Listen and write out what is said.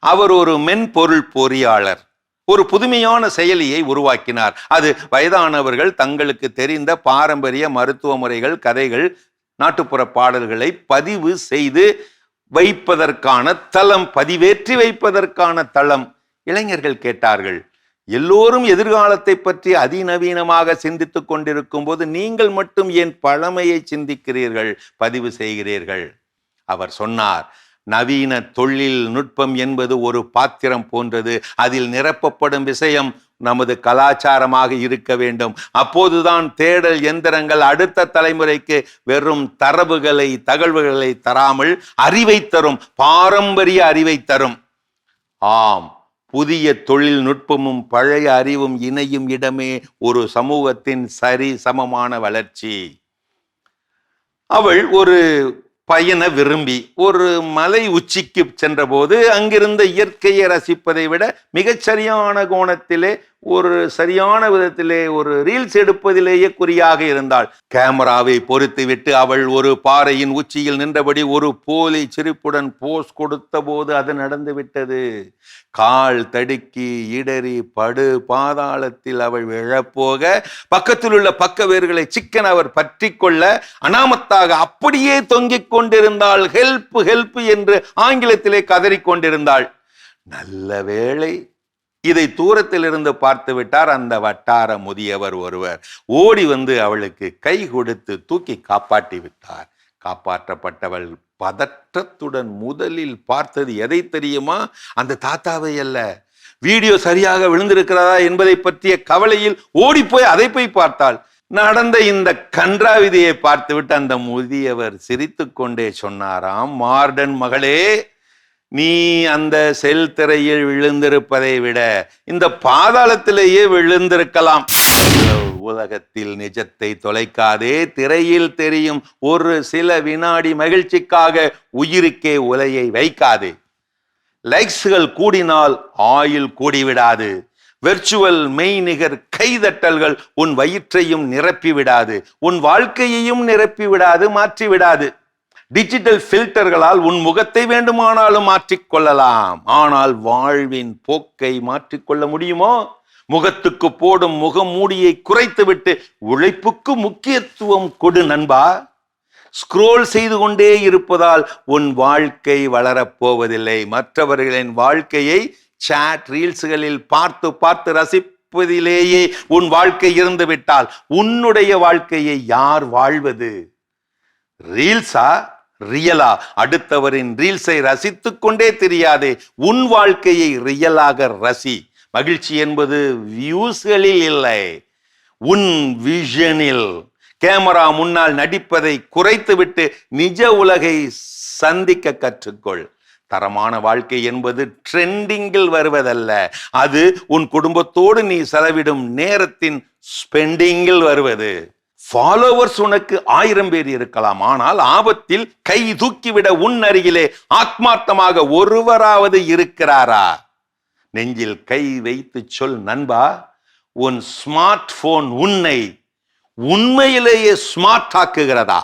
அவர் ஒரு மென்பொருள் பொறியாளர். ஒரு புதுமையான செயலியை உருவாக்கினார். அது வயதானவர்கள் தங்களுக்கு தெரிந்த பாரம்பரிய மருத்துவ முறைகள், கதைகள், நாட்டுப்புற பாடல்களை பதிவு செய்து வைப்பதற்கான தளம், பதிவேற்றி வைப்பதற்கான தளம். இளைஞர்கள் கேட்டார்கள், எல்லோரும் எதிர்காலத்தை பற்றி அதிநவீனமாக சிந்தித்துக் கொண்டிருக்கும் போது நீங்கள் மட்டும் ஏன் பழமையை சிந்திக்கிறீர்கள், பதிவு செய்கிறீர்கள்? அவர் சொன்னார், நவீன தொழில் நுட்பம் என்பது ஒரு பாத்திரம் போன்றது. அதில் நிரப்பப்படும் விஷயம் நமது கலாச்சாரமாக இருக்க வேண்டும். அப்போதுதான் தேடல் எந்திரங்கள் அடுத்த தலைமுறைக்கு வெறும் தரவுகளை, தகவல்களை தராமல் அறிவை தரும், பாரம்பரிய அறிவை தரும். ஆம், புதிய தொழில்நுட்பமும் பழைய அறிவும் இணையும் இடமே ஒரு சமூகத்தின் சரி சமமான வளர்ச்சி. அவள் ஒரு பயண விரும்பி ஒரு மலை உச்சிக்கு சென்றபோது அங்கிருந்த இயற்கையை ரசிப்பதை விட மிகச்சரியான கோணத்திலே, ஒரு சரியான விதத்திலே ஒரு ரீல்ஸ் எடுப்பதிலேயே குறியாக இருந்தாள். கேமராவை பொருத்தி விட்டு அவள் ஒரு பாறையின் உச்சியில் நின்றபடி ஒரு போலி சிரிப்புடன் போஸ் கொடுத்த போது அது நடந்து விட்டது. கால் தடுக்கி இடறி படு பாதாளத்தில் அவள் விழப்போக பக்கத்தில் உள்ள பக்க வேர்களை சிக்கன் அவர் பற்றி கொள்ள அனாமத்தாக அப்படியே தொங்கிக் கொண்டிருந்தாள். ஹெல்ப் ஹெல்ப் என்று ஆங்கிலத்திலே கதறிக்கொண்டிருந்தாள். நல்ல வேளை இதை தூரத்தில் இருந்து பார்த்து விட்டார் அந்த வட்டார முதியவர் ஒருவர். ஓடி வந்து அவளுக்கு கை கொடுத்து தூக்கி காப்பாற்றி விட்டார். காப்பாற்றப்பட்டவள் பதற்றத்துடன் முதலில் பார்த்தது எதை தெரியுமா? அந்த தாத்தாவை அல்ல. வீடியோ சரியாக விழுந்திருக்கிறதா என்பதை பற்றிய கவலையில் ஓடி போய் அதை போய் பார்த்தாள். நடந்த இந்த கன்றாவிதியை பார்த்துவிட்டு அந்த முதியவர் சிரித்து கொண்டே சொன்னாராம், மார்டன் மகளே, நீ அந்த செல் திரையில் விழுந்திருப்பதை விட இந்த பாதாளத்திலேயே விழுந்திருக்கலாம். உலகத்தில் நிஜத்தை தொலைக்காதே. திரையில் தெரியும் ஒரு சில வினாடி மகிழ்ச்சிக்காக உயிருக்கே உலையை வைக்காதே. லைக்ஸ்கள் கூடினால் ஆயுள் கூடிவிடாது. வெர்ச்சுவல் மெய்நிகர் கைதட்டல்கள் உன் வயிற்றையும் நிரப்பிவிடாது, உன் வாழ்க்கையையும் நிரப்பிவிடாது, மாற்றிவிடாது. டிஜிட்டல் ஃபில்டர்களால் உன் முகத்தை வேண்டுமானாலும் மாற்றிக்கொள்ளலாம். ஆனால் வாழ்வின் போக்கை மாற்றிக்கொள்ள முடியுமோ? முகத்துக்கு போடும் முகமூடியை குறைத்துவிட்டு உழைப்புக்கு முக்கியத்துவம் கொடு நண்பா. ஸ்க்ரோல் செய்து கொண்டே இருப்பதால் உன் வாழ்க்கை வளரப்போவதில்லை. மற்றவர்களின் வாழ்க்கையை சாட் ரீல்ஸ்களில் பார்த்து பார்த்து ரசிப்பதிலேயே உன் வாழ்க்கை இருந்து விட்டால் உன்னுடைய வாழ்க்கையை யார் வாழ்வது? ரீல்ஸா ரியலா? அடுத்தவரின் ரீல்ஸை ரசித்துக் கொண்டே தெரியாதே. உன் வாழ்க்கையை ரியலாக ரசி. மகிழ்ச்சி என்பது வியூஸ்களில் இல்லை, உன் விஷனில். கேமரா முன்னால் நடிப்பதை குறைத்துவிட்டு நிஜ உலகை சந்திக்க கற்றுக்கொள். தரமான வாழ்க்கை என்பது ட்ரெண்டிங்கில் வருவதல்ல, அது உன் குடும்பத்தோடு நீ செலவிடும் நேரத்தின் ஸ்பெண்டிங்கில் வருவது. ஃபாலோவர்ஸ் உனக்கு 1000 பேர் இருக்கலாம், ஆனால் ஆபத்தில் கை தூக்கிவிட உன் அருகிலே ஆத்மார்த்தமாக ஒருவராவது இருக்கிறாரா? நெஞ்சில் கை வைத்து சொல் நண்பா, உன் ஸ்மார்ட் போன் உன்னை உண்மையிலேயே ஸ்மார்ட் ஆக்குகிறதா?